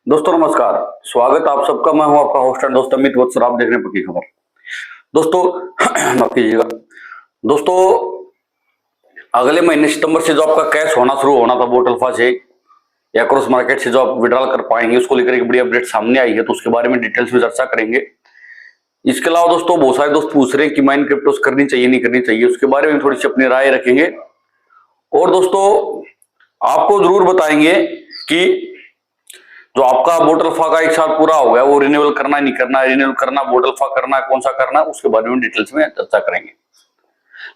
दोस्तों नमस्कार, स्वागत आप सबका। मैं हूं आपका होस्ट एंड दोस्त अमित वत्सर। आप देख रहे हैं पक्की खबर। दोस्तों माफ कीजिएगा दोस्तों, अगले महीने सितंबर से जो आपका कैश होना शुरू होना था बोट अल्फा से या क्रॉस मार्केट से जो आप विड्रॉल कर पाएंगे, उसको लेकर एक बड़ी अपडेट सामने आई है, तो उसके बारे में डिटेल्स में चर्चा करेंगे। इसके अलावा दोस्तों बहुत सारे दोस्त पूछ रहे हैं कि माइन क्रिप्टोस करनी चाहिए नहीं करनी चाहिए, उसके बारे में थोड़ी सी अपनी राय रखेंगे। और दोस्तों आपको जरूर बताएंगे कि जो आपका बोट अल्फा का एक साल पूरा हो गया, वो रिन्यूअल करना नहीं करना, रिन्यूअल करना, बोट अल्फा करना, कौन सा करना, उसके बारे में डिटेल्स में चर्चा करेंगे।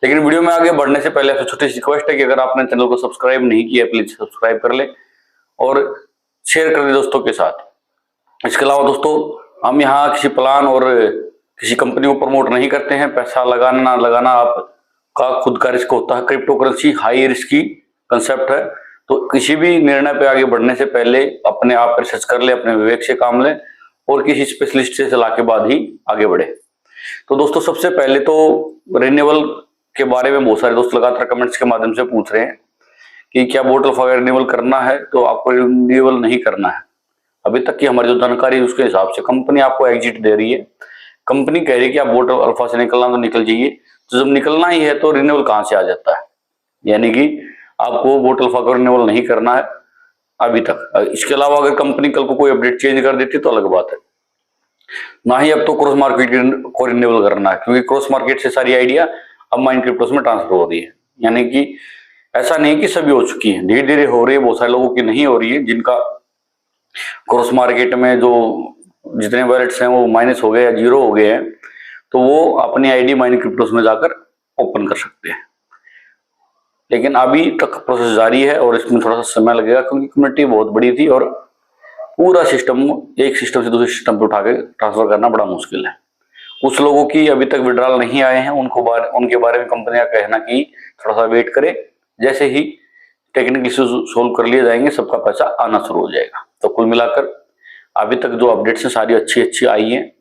लेकिन वीडियो में आगे बढ़ने से पहले आपसे छोटी सी रिक्वेस्ट है कि अगर आपने चैनल को सब्सक्राइब नहीं किया प्लीज सब्सक्राइब कर ले और शेयर कर दे दोस्तों के साथ। इसके अलावा दोस्तों हम यहाँ किसी प्लान और किसी कंपनी को प्रमोट नहीं करते हैं। पैसा लगाना ना लगाना आपका खुद का रिस्क होता है। क्रिप्टो करेंसी हाई रिस्क की कंसेप्ट है, तो किसी भी निर्णय पे आगे बढ़ने से पहले अपने आप रिसर्च कर ले, अपने विवेक से काम ले और किसी स्पेशलिस्ट से सलाह के बाद ही आगे बढ़े। तो दोस्तों सबसे पहले तो रिन्यूअल के बारे में बहुत सारे दोस्त लगातार कमेंट्स के माध्यम से पूछ रहे हैं कि क्या बोट अल्फा रिन्यूअल करना है। तो आपको रिन्यूअल नहीं करना है। अभी तक की हमारी जो जानकारी है उसके हिसाब से कंपनी आपको एग्जिट दे रही है। कंपनी कह रही है कि आप बोट अल्फा से निकलना तो निकल जाइए। तो जब निकलना ही है तो रिन्यूअल कहां से आ जाता है, यानी कि आपको बोट अल्फा को रिन्यूअल नहीं करना है अभी तक। इसके अलावा अगर कंपनी कल को कोई अपडेट चेंज कर देती तो अलग बात है। ना ही अब तो क्रॉस मार्केट को रिन्यूअल करना है, क्योंकि क्रॉस मार्केट से सारी आइडिया अब माइन क्रिप्टोस में ट्रांसफर हो रही है। यानी कि ऐसा नहीं कि सभी हो चुकी है, धीरे धीरे हो रही है। बहुत सारे लोगों की नहीं हो रही है, जिनका क्रॉस मार्केट में जो जितने वॉलेट्स हैं वो माइनस हो गए या जीरो हो गए हैं, तो वो अपनी आईडी माइन क्रिप्टोस में जाकर ओपन कर सकते हैं। लेकिन अभी तक प्रोसेस जारी है और इसमें थोड़ा सा समय लगेगा, क्योंकि कम्युनिटी बहुत बड़ी थी और पूरा सिस्टम एक सिस्टम से दूसरे सिस्टम पे उठा के ट्रांसफर करना बड़ा मुश्किल है। कुछ लोगों की अभी तक विड्रॉल नहीं आए हैं, उनके बारे में कंपनी का कहना कि थोड़ा सा वेट करे, जैसे ही टेक्निकल इश्यूज सोल्व कर लिए जाएंगे सबका पैसा आना शुरू हो जाएगा। तो कुल मिलाकर अभी तक जो अपडेट्स हैं सारी अच्छी आई हैं।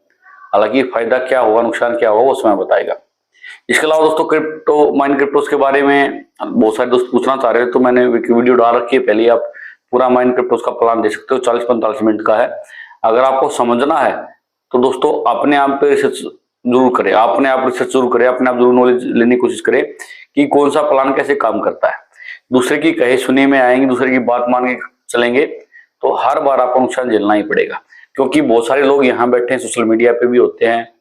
हालांकि फायदा क्या होगा नुकसान क्या होगा वो समय बताएगा। इसके अलावा दोस्तों माइन क्रिप्टोस के बारे में बहुत सारे दोस्त पूछना चाह रहे हैं, तो मैंने वीडियो डाल रखी है, पहले आप पूरा माइन क्रिप्टोस का प्लान दे सकते हो। 40-45 मिनट का है। अगर आपको समझना है तो दोस्तों अपने आप पे रिसर्च जरूर करें, अपने आप रिसर्च जरूर करें, अपने आप जरूर नॉलेज लेने की कोशिश करें कि कौन सा प्लान कैसे काम करता है। दूसरे की कहे सुनी में आएंगे, दूसरे की बात मान के चलेंगे तो हर बार आपको नुकसान झेलना ही पड़ेगा। क्योंकि बहुत सारे लोग यहाँ बैठे हैं, सोशल मीडिया पे भी होते हैं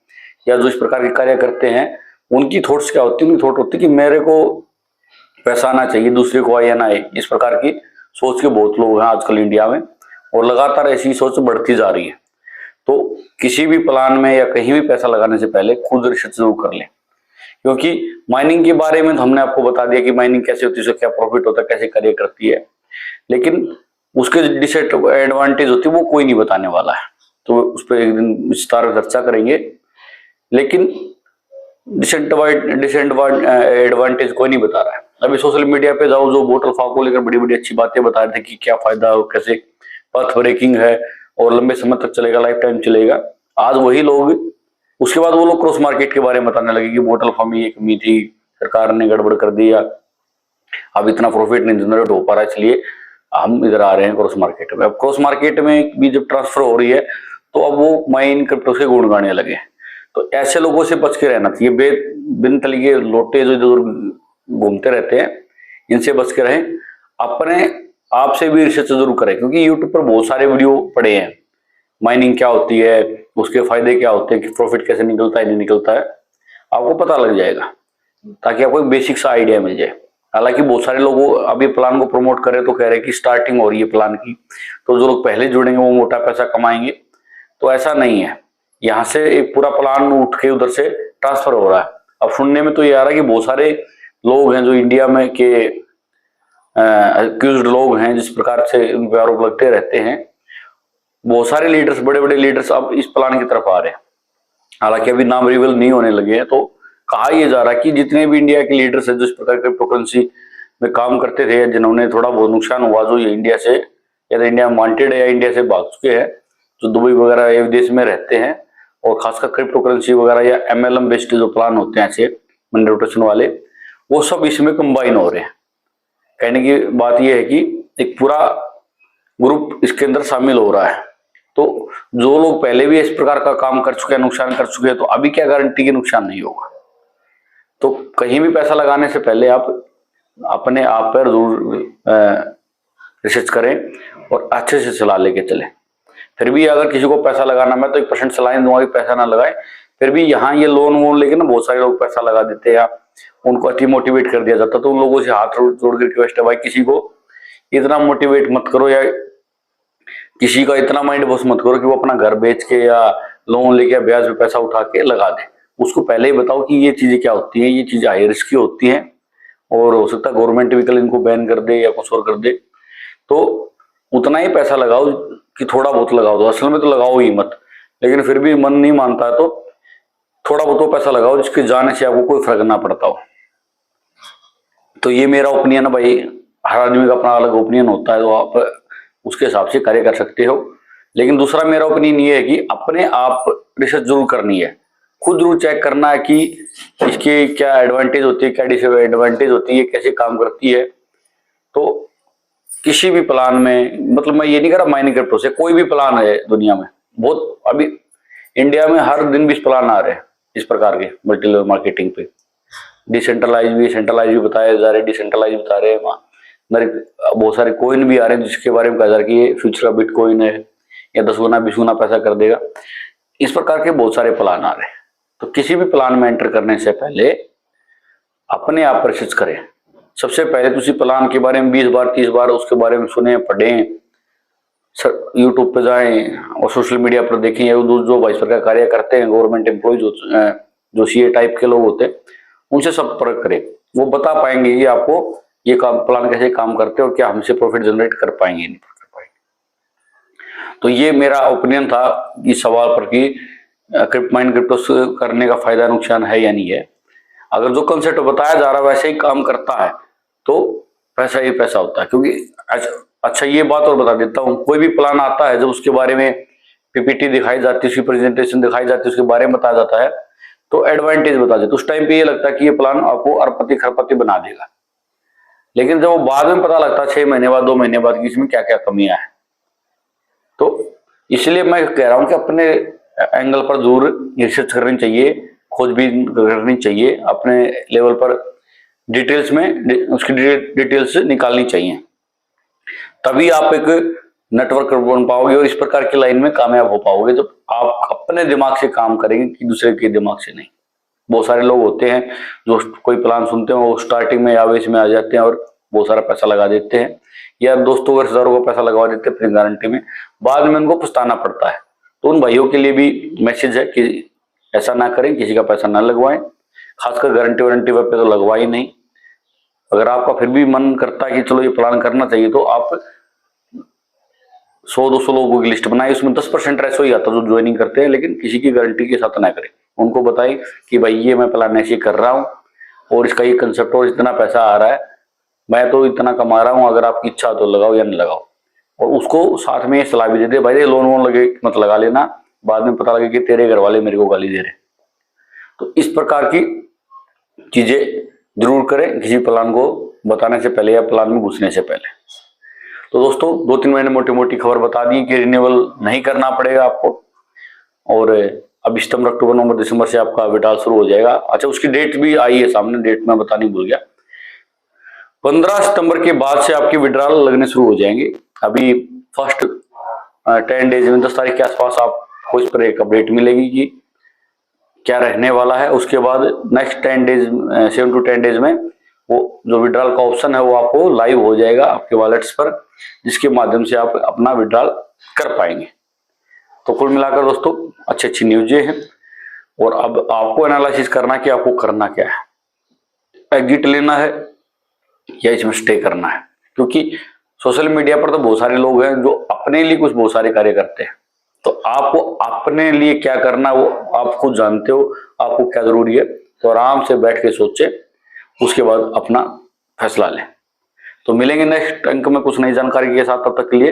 या जो इस प्रकार के कार्य करते हैं, उनकी थॉट्स क्या होती है? उनकी थॉट होती है कि मेरे को पैसा आना चाहिए, दूसरे को आए या ना आए। इस प्रकार की सोच के बहुत लोग हैं आजकल इंडिया में, और लगातार ऐसी सोच बढ़ती जा रही है। तो किसी भी प्लान में या कहीं भी पैसा लगाने से पहले खुद रिसर्च जरूर कर लें। क्योंकि माइनिंग के बारे में तो हमने आपको बता दिया कि माइनिंग कैसे होती है, उससे क्या प्रॉफिट होता है, कैसे कार्य करती है, लेकिन उसके डिसएडवांटेज होती है वो कोई नहीं बताने वाला है। तो उस पर एक दिन विस्तार में चर्चा करेंगे। लेकिन एडवांटेज कोई नहीं बता रहा है। अभी सोशल मीडिया पे जाओ, जो बोट अल्फा को लेकर बड़ी बड़ी अच्छी बातें बता रहे थे कि क्या फायदा हो, कैसे पथ ब्रेकिंग है और लंबे समय तक चलेगा, लाइफ टाइम चलेगा। आज वही लोग उसके बाद वो लोग क्रॉस मार्केट के बारे में बताने लगे कि बोट अल्फा में ये कमी थी, सरकार ने गड़बड़ कर दिया, अब इतना प्रॉफिट नहीं जनरेट हो पा रहा, इसलिए हम इधर आ रहे हैं क्रॉस मार्केट में। अब क्रॉस मार्केट में भी जब ट्रांसफर हो रही है तो अब वो माइन क्रिप्टो से गुण गाने लगे। तो ऐसे लोगों से बच के रहना चाहिए। बिन तली के लोटे जो इधर घूमते रहते हैं, इनसे बच के रहें। अपने आप से भी रिसर्च जरूर करें, क्योंकि यूट्यूब पर बहुत सारे वीडियो पड़े हैं, माइनिंग क्या होती है, उसके फायदे क्या होते हैं, कि प्रॉफिट कैसे निकलता है नहीं निकलता है, आपको पता लग जाएगा, ताकि आपको एक बेसिक सा आइडिया मिल जाए। हालांकि बहुत सारे लोग अभी प्लान को प्रमोट करें तो कह रहे हैं कि स्टार्टिंग हो रही है प्लान की, तो जो लोग पहले जुड़ेंगे वो मोटा पैसा कमाएंगे। तो ऐसा नहीं है, यहाँ से एक पूरा प्लान उठ के उधर से ट्रांसफर हो रहा है। अब सुनने में तो ये आ रहा है कि बहुत सारे लोग हैं जो इंडिया में के अक्यूज्ड लोग हैं, जिस प्रकार से उन पर आरोप लगते रहते हैं, बहुत सारे लीडर्स, बड़े बड़े लीडर्स अब इस प्लान की तरफ आ रहे हैं। हालांकि अभी नाम रिवील नहीं होने लगे हैं। तो कहा यह जा रहा है कि जितने भी इंडिया के लीडर्स हैं जो इस प्रकार क्रिप्टो करेंसी में काम करते थे, जिन्होंने थोड़ा बहुत नुकसान हुआ, जो ये इंडिया से या तो इंडिया में वांटेड है या इंडिया से भाग चुके हैं, जो दुबई वगैरह या विदेश में रहते हैं, और खासकर क्रिप्टो करेंसी वगैरह या MLM बेस्ड जो प्लान होते हैं ऐसे मनी रोटेशन वाले, वो सब इसमें कंबाइन हो रहे हैं। कहने की बात यह है कि एक पूरा ग्रुप इसके अंदर शामिल हो रहा है। तो जो लोग पहले भी इस प्रकार का काम कर चुके हैं, नुकसान कर चुके हैं, तो अभी क्या गारंटी कि नुकसान नहीं होगा। तो कहीं भी पैसा लगाने से पहले आप अपने आप पर जरूर रिसर्च करें और अच्छे से सलाह लेके चलें। फिर भी अगर किसी को पैसा लगाना, मैं तो 1% सलाह दूंगा कि पैसा ना लगाए। फिर भी यहाँ ये लोन वोन लेके ना बहुत सारे लोग पैसा लगा देते हैं, उनको अति मोटिवेट कर दिया जाता, तो उन लोगों से हाथ जोड़ कर रिक्वेस्ट है, भाई किसी को इतना मोटिवेट मत करो या किसी का इतना माइंड वॉश मत करो कि वो अपना घर बेच के या लोन लेके या ब्याज पे पैसा उठा के लगा दे। उसको पहले ही बताओ कि ये चीजें क्या होती हैं, ये चीजें हाई रिस्क की होती हैं और हो सकता है गवर्नमेंट भी कल इनको बैन कर दे या कुछ और कर दे। तो उतना ही पैसा लगाओ कि थोड़ा बहुत लगाओ, तो असल में तो लगाओ ही मत, लेकिन फिर भी मन नहीं मानता है तो थोड़ा बहुत पैसा लगाओ जिसके जाने से आपको कोई फर्क ना पड़ता हो। तो ये मेरा ओपिनियन है भाई, हर आदमी का अपना अलग ओपिनियन होता है, तो आप उसके हिसाब से कार्य कर सकते हो। लेकिन दूसरा मेरा ओपिनियन ये है कि अपने आप रिसर्च जरूर करनी है, खुद जरूर चेक करना है कि इसकी क्या एडवांटेज होती है, क्या डिसएडवांटेज होती है, कैसे काम करती है। तो किसी भी प्लान में, मतलब मैं ये नहीं कह रहा माइनिंग क्रिप्टो से, कोई भी प्लान है दुनिया में, बहुत अभी इंडिया में हर दिन 20 प्लान आ रहे हैं इस प्रकार के मल्टी लेवल मार्केटिंग पे। डिसेंट्रलाइज भी, सेंट्रलाइज भी बताया जा रहे हैं, डिसेंट्रलाइज बता रहे हैं, बहुत सारे कॉइन भी आ रहे हैं जिसके बारे में कहा जा रहा है कि ये फ्यूचर का बिटकॉइन है या 10 गुना 20 गुना पैसा कर देगा। इस प्रकार के बहुत सारे प्लान आ रहे हैं। तो किसी भी प्लान में एंटर करने से पहले अपने आप रिसर्च करें। सबसे पहले तो उसी प्लान के बारे में 20 बार 30 बार उसके बारे में सुने, पढ़ें, यूट्यूब पे जाएं और सोशल मीडिया पर देखें, या जो भाई सरकार कार्य करते हैं, गवर्नमेंट एम्प्लॉय जो सीए टाइप के लोग होते हैं, उनसे संपर्क करें। वो बता पाएंगे कि आपको ये काम प्लान कैसे काम करते हैं और क्या हमसे प्रॉफिट जनरेट कर पाएंगे नहीं कर पाएंगे। तो ये मेरा ओपिनियन था इस सवाल पर कि माइनिंग क्रिप्टो करने का फायदा नुकसान है या नहीं है। अगर जो कंसेप्ट बताया जा रहा है वैसे ही काम करता है तो पैसा ही पैसा होता है। क्योंकि अच्छा ये बात और बता देता हूँ, कोई भी प्लान आता है जब उसके बारे में पीपीटी दिखाई जाती है, उसकी प्रेजेंटेशन दिखाई जाती है, उसके बारे में बताया जाता है, तो एडवांटेज बता देते, उस टाइम पे ये लगता है कि ये प्लान आपको अरबपति खरबपति बना देगा। लेकिन जब वो बाद में पता लगता है 6 महीने बाद 2 महीने बाद कि इसमें क्या क्या कमियां हैं, तो इसलिए मैं कह रहा हूं कि अपने एंगल पर जरूर रिसर्च करनी चाहिए, खोजबीन करनी चाहिए, अपने लेवल पर डिटेल्स में उसकी डिटेल्स निकालनी चाहिए, तभी आप एक नेटवर्क बन पाओगे और इस प्रकार की लाइन में कामयाब हो पाओगे जब आप अपने दिमाग से काम करेंगे कि दूसरे के दिमाग से नहीं। बहुत सारे लोग होते हैं जो कोई प्लान सुनते हैं वो स्टार्टिंग में आवेश में आ जाते हैं और बहुत सारा पैसा लगा देते हैं, या दोस्तों के हजारों का पैसा लगा देते हैं अपनी गारंटी में, बाद में उनको पछताना पड़ता है। तो उन भाइयों के लिए भी मैसेज है कि ऐसा ना करें, किसी का पैसा ना लगवाएं, खासकर गारंटी वारंटी पे तो लगवा ही नहीं। अगर आपका फिर भी मन करता है कि चलो ये प्लान करना चाहिए, तो आप 100-200 लोगों की लिस्ट बनाए, उसमें 10% ऐसा ही आता है जो ज्वाइनिंग करते हैं, लेकिन किसी की गारंटी के साथ ना करें। उनको बताएं कि भाई ये मैं प्लान ऐसे कर रहा हूँ और इसका ये कंसेप्ट और इतना पैसा आ रहा है, मैं तो इतना कमा रहा हूँ, अगर आपकी इच्छा तो लगाओ या नहीं लगाओ। और उसको साथ में ये सलाह भी दे दे, भाई लोन वोन लगे मत लगा लेना, बाद में पता लगे कि तेरे घर वाले मेरे को गाली दे रहे। तो इस प्रकार की चीजें जरूर करें किसी प्लान को बताने से पहले या प्लान में घुसने से पहले। तो दोस्तों 2-3 महीने मोटी मोटी खबर बता दी कि रिन्यूअल नहीं करना पड़ेगा आपको, और अब सितंबर अक्टूबर नवंबर दिसंबर से आपका विड्रॉल शुरू हो जाएगा। अच्छा उसकी डेट भी आई है सामने, डेट मैं बतानी भूल गया, 15 सितंबर के बाद से आपकी विड्रॉल लगने शुरू हो जाएंगे। अभी फर्स्ट 10 डेज में 10 तारीख के आसपास आपको इस पर एक अपडेट मिलेगी कि क्या रहने वाला है। उसके बाद नेक्स्ट 10 डेज 7 to 10 डेज में वो जो विड्रॉल का ऑप्शन है वो आपको लाइव हो जाएगा आपके वॉलेट्स पर, जिसके माध्यम से आप अपना विड्रॉल कर पाएंगे। तो कुल मिलाकर दोस्तों अच्छी न्यूज़ हैं। और अब आपको एनालिसिस करना कि आपको करना क्या है, एग्जिट लेना है या इसमें स्टे करना है। क्योंकि सोशल मीडिया पर तो बहुत सारे लोग हैं जो अपने लिए कुछ बहुत सारे कार्य करते हैं, तो आपको अपने लिए क्या करना वो आप खुद जानते हो, आपको क्या जरूरी है। तो आराम से बैठ के सोचे, उसके बाद अपना फैसला लें। तो मिलेंगे नेक्स्ट अंक में कुछ नई जानकारी के साथ, तब तक के लिए